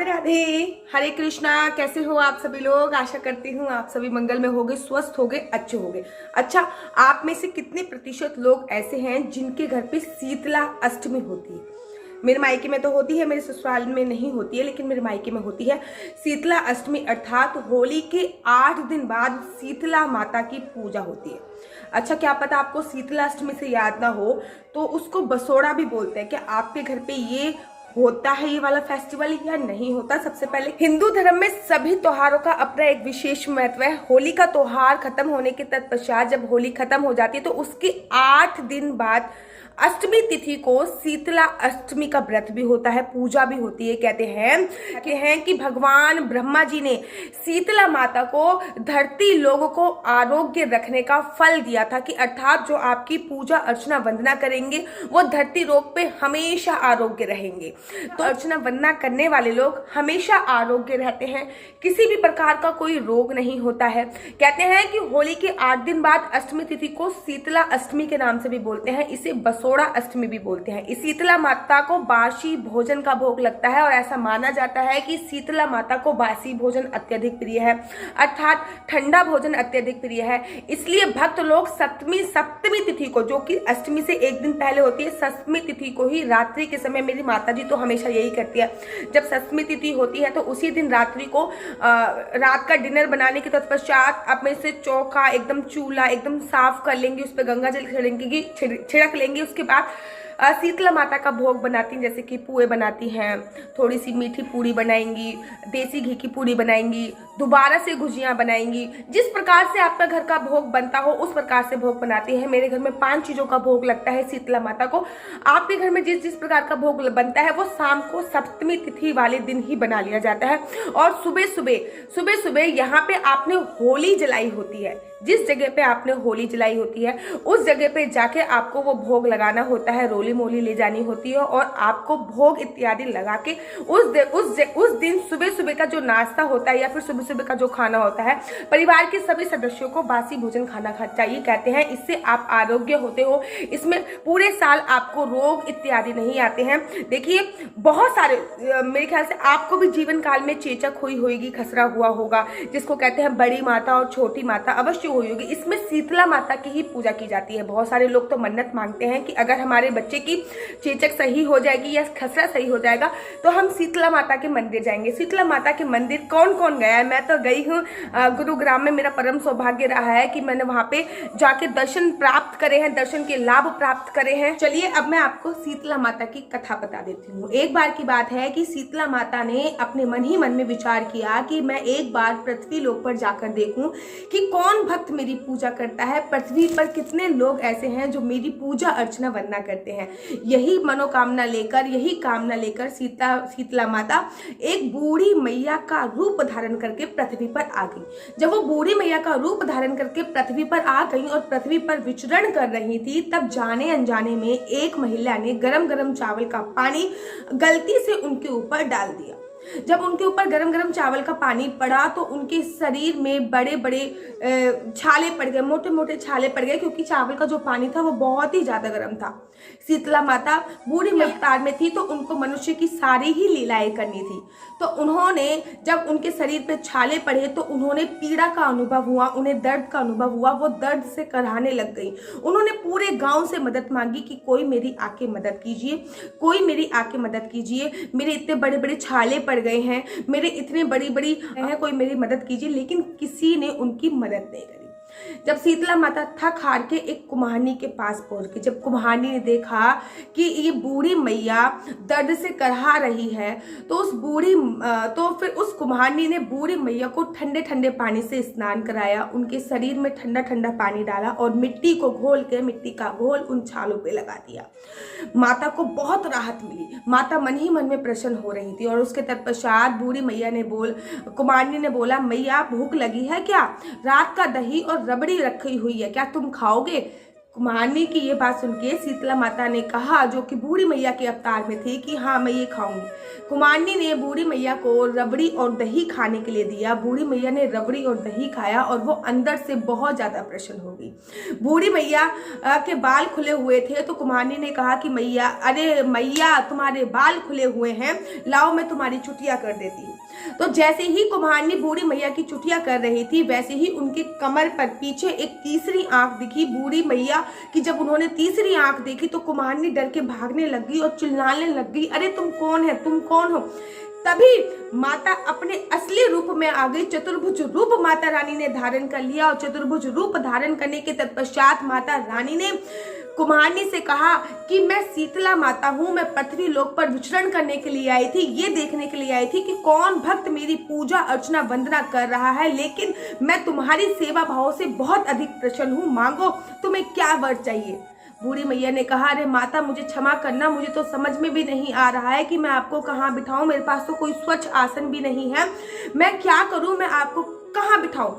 राधे राधे, हरे कृष्णा। कैसे हो आप सभी लोग? आशा करती हूँ आप सभी मंगल में होगे, स्वस्थ होगे, अच्छे होगे। अच्छा, आप में से कितने प्रतिशत लोग ऐसे हैं जिनके घर पे शीतला अष्टमी होती है? मेरे मायके में तो होती है, मेरे ससुराल में नहीं होती है, लेकिन मेरे मायके में होती है शीतला अष्टमी। अर्थात होली के 8 दिन बाद शीतला माता की पूजा होती है। अच्छा, क्या पता आपको शीतला अष्टमी से याद ना हो तो उसको बसोड़ा भी बोलते हैं। क्या आपके घर पे ये होता है, ये वाला फेस्टिवल, या नहीं होता? सबसे पहले, हिंदू धर्म में सभी त्योहारों का अपना एक विशेष महत्व है। होली का त्योहार खत्म होने के तत्पश्चात जब होली खत्म हो जाती है तो उसके 8 दिन बाद अष्टमी तिथि को शीतला अष्टमी का व्रत भी होता है, पूजा भी होती है। कहते हैं कि भगवान ब्रह्मा जी ने शीतला माता को धरती लोगों को आरोग्य रखने का फल दिया था, कि अर्थात जो आपकी पूजा अर्चना वंदना करेंगे वो धरती लोक पे हमेशा आरोग्य रहेंगे। तो अर्चना वंदना करने वाले लोग हमेशा आरोग्य रहते हैं, किसी भी प्रकार का कोई रोग नहीं होता है। कहते हैं कि होली के 8 दिन बाद अष्टमी तिथि को शीतला अष्टमी के नाम से भी बोलते हैं, इसे बसोड़ा अष्टमी भी बोलते हैं। इस शीतला माता को बासी भोजन का भोग लगता है और ऐसा माना जाता है कि शीतला माता को बासी भोजन अत्यधिक प्रिय है, अर्थात ठंडा भोजन अत्यधिक प्रिय है। इसलिए भक्त लोग सप्तमी तिथि को, जो कि अष्टमी से एक दिन पहले होती है, सप्तमी तिथि को ही रात्रि के समय, मेरी माता जी तो हमेशा यही करती है, जब सप्तमी तिथि होती है तो उसी दिन रात्रि को रात का डिनर बनाने के तत्पश्चात अपने से चौका एकदम चूल्हा एकदम साफ कर लेंगी, उस पर गंगा जल छिड़क लेंगी। उसके बाद शीतला माता का भोग बनाती हैं, जैसे कि पुए बनाती हैं, थोड़ी सी मीठी पूड़ी बनाएंगी, देसी घी की पूड़ी बनाएंगी, दोबारा से गुजियां बनाएंगी। जिस प्रकार से आपका घर का भोग बनता हो उस प्रकार से भोग बनाती है। मेरे घर में 5 चीजों का भोग लगता है शीतला माता को। आपके घर में जिस जिस प्रकार का भोग बनता है वो शाम को सप्तमी तिथि वाले दिन ही बना लिया जाता है। और सुबह सुबह यहाँ पे आपने होली जलाई होती है, जिस जगह पे आपने होली जलाई होती है उस जगह पे जाके आपको वो भोग लगाना होता है, रोली मोली ले जानी होती है और आपको भोग इत्यादि लगा के उस दिन सुबह का जो नाश्ता होता है या फिर सुबह का जो खाना होता है, परिवार के सभी सदस्यों को बासी भोजन खाना चाहिए। कहते हैं इससे आप आरोग्य होते हो, इसमें पूरे साल आपको रोग इत्यादि नहीं आते हैं। देखिए, बहुत सारे, मेरे ख्याल से आपको भी जीवन काल में चेचक हुई होगी, खसरा हुआ होगा, जिसको कहते हैं बड़ी माता और छोटी माता, अवश्य हुई होगी। इसमें शीतला माता की ही पूजा की जाती है। बहुत सारे लोग तो मन्नत मांगते हैं कि अगर हमारे बच्चे की चेचक सही हो जाएगी या खसरा सही हो जाएगा तो हम शीतला माता के मंदिर जाएंगे। शीतला माता के मंदिर कौन कौन गया है? मैं तो गई हूँ, गुरुग्राम में मेरा परम सौभाग्य रहा है कि मैंने वहां पे जाके दर्शन प्राप्त करे हैं, दर्शन के लाभ प्राप्त करे हैं। चलिए अब मैं आपको शीतला माता की कथा बता देती हूँ। एक बार की बात है कि शीतला माता ने अपने मन ही मन में विचार किया कि मैं एक बार पृथ्वी लोक पर जाकर देखूं कि कौन भक्त मेरी पूजा करता है, पृथ्वी पर कितने लोग ऐसे हैं जो मेरी पूजा अर्चना वंदना करते हैं। यही मनोकामना लेकर, यही कामना लेकर शीतला माता एक बूढ़ी मैया का रूप धारण करके पृथ्वी पर आ गई। जब वो बूढ़ी मैया का रूप धारण करके पृथ्वी पर आ गई और पृथ्वी पर विचरण कर रही थी, तब जाने अनजाने में एक महिला ने गरम गरम चावल का पानी गलती से उनके ऊपर डाल दिया। जब उनके ऊपर गरम गरम चावल का पानी पड़ा तो उनके शरीर में बड़े बड़े छाले पड़ गए, मोटे मोटे छाले पड़ गए, क्योंकि चावल का जो पानी था वो बहुत ही ज्यादा गर्म था। शीतला माता बूढ़ी अवतार में थी तो उनको मनुष्य की सारी ही लीलाएं करनी थी। तो उन्होंने, जब उनके शरीर पे छाले पड़े तो उन्होंने पीड़ा का अनुभव हुआ, उन्हें दर्द का अनुभव हुआ, वो दर्द से कराहने लग गई। उन्होंने पूरे गांव से मदद मांगी कि कोई मेरी आके मदद कीजिए, कोई मेरी आके मदद कीजिए, मेरे इतने बड़े बड़े छाले पड़ गए हैं, मेरे इतने बड़ी बड़ी है, कोई मेरी मदद कीजिए। लेकिन किसी ने उनकी मदद नहीं करी। जब शीतला माता थक हार के एक कुम्हारनी के पास पहुंच गई, जब कुम्हारनी ने देखा कि ये बूढ़ी मैया दर्द से करहा रही है तो फिर उस कुम्हारनी ने बूढ़ी मैया को ठंडे ठंडे पानी से स्नान कराया, उनके शरीर में ठंडा ठंडा पानी डाला और मिट्टी को घोल के, मिट्टी का घोल उन छालों पे लगा दिया। माता को बहुत राहत मिली, माता मन ही मन में प्रसन्न हो रही थी। और उसके तत्पश्चात बूढ़ी मैया ने कुम्हारनी ने बोला, मैया भूख लगी है क्या? रात का दही और रबड़ी रखी हुई है, क्या तुम खाओगे? कुमारनी की ये बात सुन के शीतला माता ने कहा, जो कि बूढ़ी मैया के अवतार में थी, कि हाँ मैं ये खाऊंगी। कुमारनी ने बूढ़ी मैया को रबड़ी और दही खाने के लिए दिया। बूढ़ी मैया ने रबड़ी और दही खाया और वो अंदर से बहुत ज्यादा प्रसन्न हो गई। बूढ़ी मैया के बाल खुले हुए थे तो कुमारनी ने कहा कि मैया, अरे मैया तुम्हारे बाल खुले हुए हैं, लाओ मैं तुम्हारी चुटिया कर देती हूँ। तो जैसे ही कुम्हारनी बूढ़ी मैया की चुटिया कर रही थी, वैसे ही उनके कमर पर पीछे एक तीसरी आंख दिखी। बूढ़ी मैया की जब उन्होंने तीसरी आंख देखी तो कुम्हारनी डर के भागने लगी और चिल्लाने लग गई, अरे तुम कौन है, तुम कौन हो। तभी माता अपने असली रूप में आ गई। चतुर्भुज रूप माता रानी ने धारण कर लिया और चतुर्भुज रूप धारण करने के तत्पश्चात माता रानी ने कुम्हारनी से कहा कि मैं शीतला माता हूँ, मैं पृथ्वी लोक पर विचरण करने के लिए आई थी, ये देखने के लिए आई थी कि कौन भक्त मेरी पूजा अर्चना वंदना कर रहा है, लेकिन मैं तुम्हारी सेवा भाव से बहुत अधिक प्रसन्न हूँ, मांगो तुम्हें क्या वर चाहिए। बूढ़ी मैया ने कहा, अरे माता मुझे क्षमा करना, मुझे तो समझ में भी नहीं आ रहा है कि मैं आपको कहाँ बिठाऊं, मेरे पास तो कोई स्वच्छ आसन भी नहीं है, मैं क्या करूं, मैं आपको कहाँ बिठाऊं।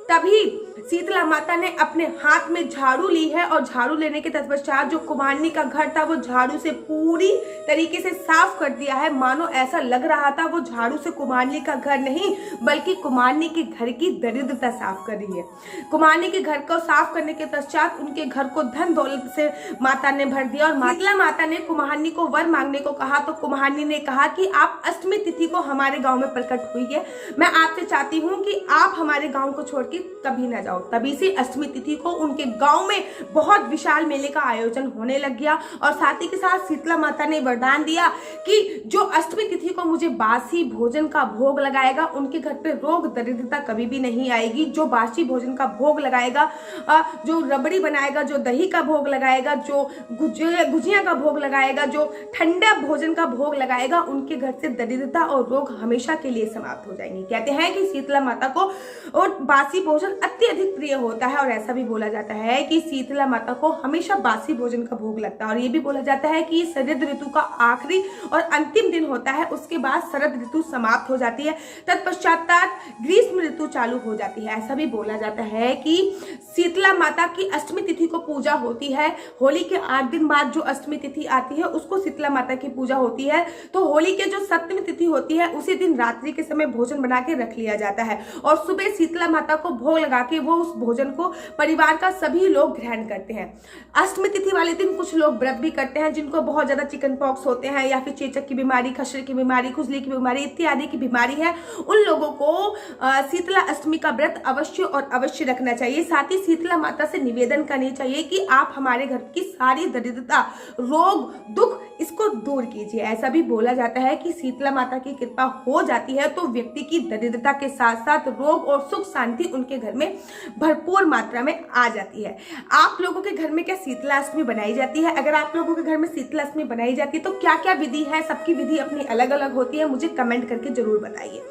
तभी शीतला माता ने अपने हाथ में झाड़ू ली है और झाड़ू लेने के तत्पश्चात जो कुम्हारनी का घर था वो झाड़ू से पूरी तरीके से साफ कर दिया है। मानो ऐसा लग रहा था वो झाड़ू से कुम्हारनी का घर नहीं बल्कि कुम्हारनी के घर की दरिद्रता साफ कर रही है। कुम्हारनी के घर को साफ करने के पश्चात उनके घर को धन दौलत से माता ने भर दिया और शीतला माता ने कुम्हारनी को वर मांगने को कहा तो कुम्हारनी ने कहा कि आप अष्टमी तिथि को हमारे गाँव में प्रकट हुई है, मैं आपसे चाहती हूँ कि आप हमारे गाँव को छोड़ के कभी ना जाओ। तभी से अष्टमी तिथि को उनके गांव में बहुत विशाल मेले का आयोजन होने लग गया और साथ ही के साथ शीतला माता ने वरदान दिया कि जो अष्टमी तिथि को मुझे बासी भोजन का भोग लगाएगा उनके घर पे रोग दरिद्रता कभी भी नहीं आएगी। जो बासी भोजन का भोग लगाएगा, जो रबड़ी बनाएगा, जो दही का भोग लगाएगा, जो गुजिया का भोग लगाएगा, जो ठंडा भोजन का भोग लगाएगा, उनके घर से दरिद्रता और रोग हमेशा के लिए समाप्त हो जाएंगे। कहते हैं कि शीतला माता को और बासी भोजन अत्यधिक प्रिय होता है और ऐसा भी बोला जाता है कि शीतला माता को हमेशा बासी भोजन का भोग लगता है और ये भी बोला जाता है कि शरद ऋतु का आखिरी और अंतिम दिन होता है, उसके बाद शरद ऋतु समाप्त हो जाती है, तत्पश्चात ग्रीष्म ऋतु चालू हो जाती है। ऐसा भी बोला जाता है कि शीतला माता की अष्टमी तिथि को पूजा होती है। होली के 8 दिन बाद जो अष्टमी तिथि आती है उसको शीतला माता की पूजा होती है। तो होली के जो सप्तमी तिथि होती है उसी दिन रात्रि के समय भोजन बना के रख लिया जाता है और सुबह शीतला माता को भोग लगा के वो उस भोजन को परिवार का सभी लोग ग्रहण करते हैं। अष्टमी तिथि वाले दिन कुछ लोग व्रत भी करते हैं जिनको बहुत ज्यादा चिकन पॉक्स होते हैं या फिर चेचक की बीमारी, खसरे की बीमारी, खुजली की बीमारी इत्यादि की बीमारी है, उन लोगों को शीतला अष्टमी का व्रत अवश्य और अवश्य रखना चाहिए। साथ ही शीतला माता से निवेदन करनी चाहिए कि आप हमारे घर की सारी दरिद्रता, रोग, दुख इसको दूर कीजिए। ऐसा भी बोला जाता है कि शीतला माता की कृपा हो जाती है तो व्यक्ति की दरिद्रता के साथ साथ रोग और सुख शांति उनके घर में भरपूर मात्रा में आ जाती है। आप लोगों के घर में क्या शीतला अष्टमी बनाई जाती है? अगर आप लोगों के घर में शीतला अष्टमी बनाई जाती है तो क्या क्या विधि है? सबकी विधि अपनी अलग अलग होती है, मुझे कमेंट करके जरूर बताइए।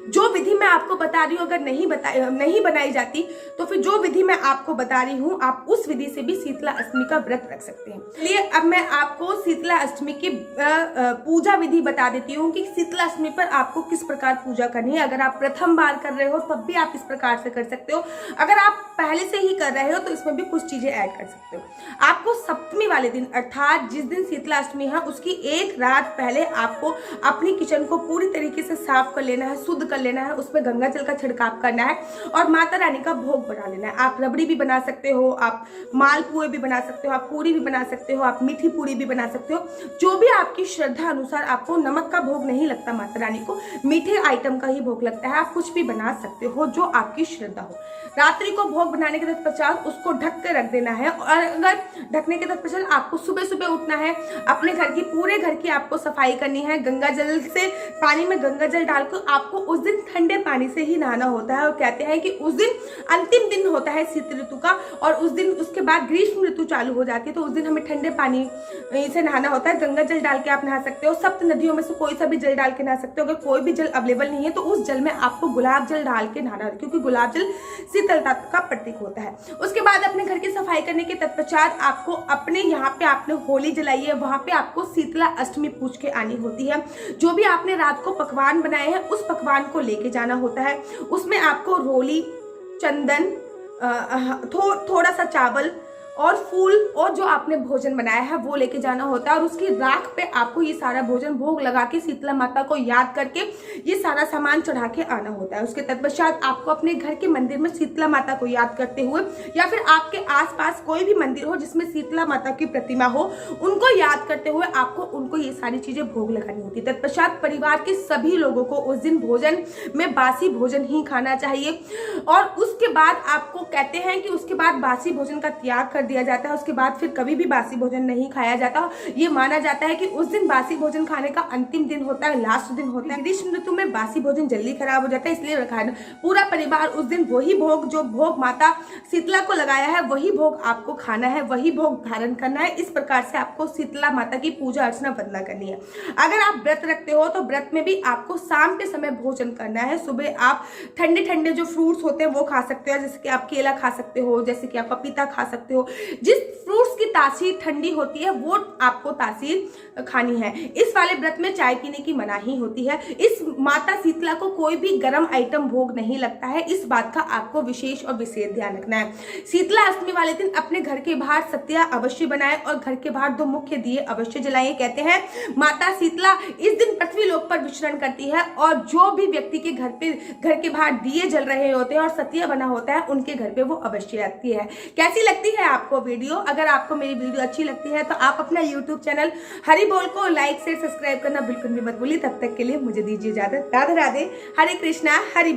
जो विधि मैं आपको बता रही हूँ अगर नहीं बनाई जाती तो फिर जो विधि मैं आपको बता रही हूँ आप उस विधि से भी शीतला अष्टमी का व्रत रख सकते हैं। चलिए अब मैं आपको शीतला अष्टमी की पूजा विधि बता देती हूँ कि शीतला अष्टमी पर आपको किस प्रकार पूजा करनी है। अगर आप प्रथम बार कर रहे हो तब भी आप इस प्रकार से कर सकते हो, अगर आप पहले से ही कर रहे हो तो इसमें भी कुछ चीजें ऐड कर सकते हो। आपको सप्तमी वाले दिन अर्थात जिस दिन शीतला अष्टमी है उसकी एक रात पहले आपको अपनी किचन को पूरी तरीके से साफ कर लेना है, शुद्ध कर लेना है, उसमें गंगा जल का छिड़काव करना है और माता रानी का भोग बना लेना है। आप रबड़ी भी बना सकते हो, आप मालपुए भी बना सकते हो, आप पूरी भी बना सकते हो, आप मीठी पूरी भी बना सकते हो, जो भी आपकी श्रद्धा अनुसार। आपको नमक का भोग नहीं लगता माता रानी को, मीठे आइटम का ही भोग लगता है। आप कुछ भी बना सकते हो जो आपकी श्रद्धा हो। रात्रि को भोग बनाने के तत्पश्चात उसको ढक के रख देना है और अगर ढकने के तत्पश्चात आपको सुबह सुबह उठना है, अपने घर की पूरे घर की आपको सफाई करनी है। गंगा जल से पानी में गंगा जल डालकर आपको उस दिन ठंडे पानी से ही नहाना होता है और कहते हैं कि उस दिन अंतिम दिन होता है शीत ऋतु का और उस दिन उसके बाद ग्रीष्म ऋतु चालू हो जाती है तो उस दिन हमें ठंडे पानी से नहाना होता है। गंगा जल डाल के आप नहा सकते हो, सप्त नदियों में से कोई सा भी जल डाल के नहा सकते हो। अगर कोई भी जल अवेलेबल नहीं है तो उस जल में आपको गुलाब जल डाल के नहाना है क्योंकि गुलाब जल शीतलता का प्रतीक होता है। उसके बाद अपने घर की सफाई करने के तत्पश्चात आपको अपने यहाँ पे आपने होली जलाई है, वहां पे आपको शीतला अष्टमी पूछ के आनी होती है। जो भी आपने रात को पकवान बनाए हैं उस पकवान को लेके जाना होता है। उसमें आपको रोली, चंदन, थोड़ा सा चावल और फूल और जो आपने भोजन बनाया है वो लेके जाना होता है, और उसकी राख पे आपको ये सारा भोजन भोग लगा के शीतला माता को याद करके ये सारा सामान चढ़ा के आना होता है। उसके तत्पश्चात आपको अपने घर के मंदिर में शीतला माता को याद करते हुए, या फिर आपके आसपास कोई भी मंदिर हो जिसमें शीतला माता की प्रतिमा हो, उनको याद करते हुए आपको उनको ये सारी चीजें भोग लगानी होती है। तत्पश्चात परिवार के सभी लोगों को उस दिन भोजन में बासी भोजन ही खाना चाहिए, और उसके बाद आपको कहते हैं कि उसके बाद बासी भोजन का त्याग कर दिया जाता है। उसके बाद फिर कभी भी बासी भोजन नहीं खाया जाता। ये माना जाता है कि उस दिन बासी भोजन खाने का अंतिम दिन होता है, लास्ट दिन होता है। ग्रीष्म ऋतु में बासी भोजन जल्दी खराब हो जाता है, इसलिए खाना पूरा परिवार उस दिन वही भोग, जो भोग माता शीतला को लगाया है वही भोग आपको खाना है, वही भोग धारण करना है। इस प्रकार से आपको शीतला माता की पूजा अर्चना वंदना करनी है। अगर आप व्रत रखते हो तो व्रत में भी आपको शाम के समय भोजन करना है। सुबह आप ठंडे ठंडे जो फ्रूट्स होते हैं वो खा सकते हो, जैसे कि आप केला खा सकते हो, जैसे कि आप पपीता खा सकते हो। जिस फ्रूट्स की तासीर ठंडी होती है वो आपको तासीर खानी है। इस वाले व्रत में चाय पीने की मनाही होती है। इस माता शीतला को कोई भी गर्म आइटम भोग नहीं लगता है, इस बात का आपको विशेष और विशेष ध्यान रखना है। शीतला अष्टमी वाले दिन अपने घर के बाहर सत्या अवश्य बनाएं और घर के बाहर 2 मुख्य दिए अवश्य जलाएं। कहते हैं माता शीतला इस दिन पृथ्वी लोक पर विचरण करती है, और जो भी व्यक्ति के घर के बाहर दिए जल रहे होते हैं और सत्या बना होता है उनके घर पे वो अवश्य आती है। कैसी लगती है आपको वीडियो? अगर आपको मेरी वीडियो अच्छी लगती है तो आप अपना यूट्यूब चैनल हरि बोल को लाइक से सब्सक्राइब करना बिल्कुल भी मत भूलिए। तब तक के लिए मुझे दीजिए इजाजत। राधे राधे, हरे कृष्णा, हरि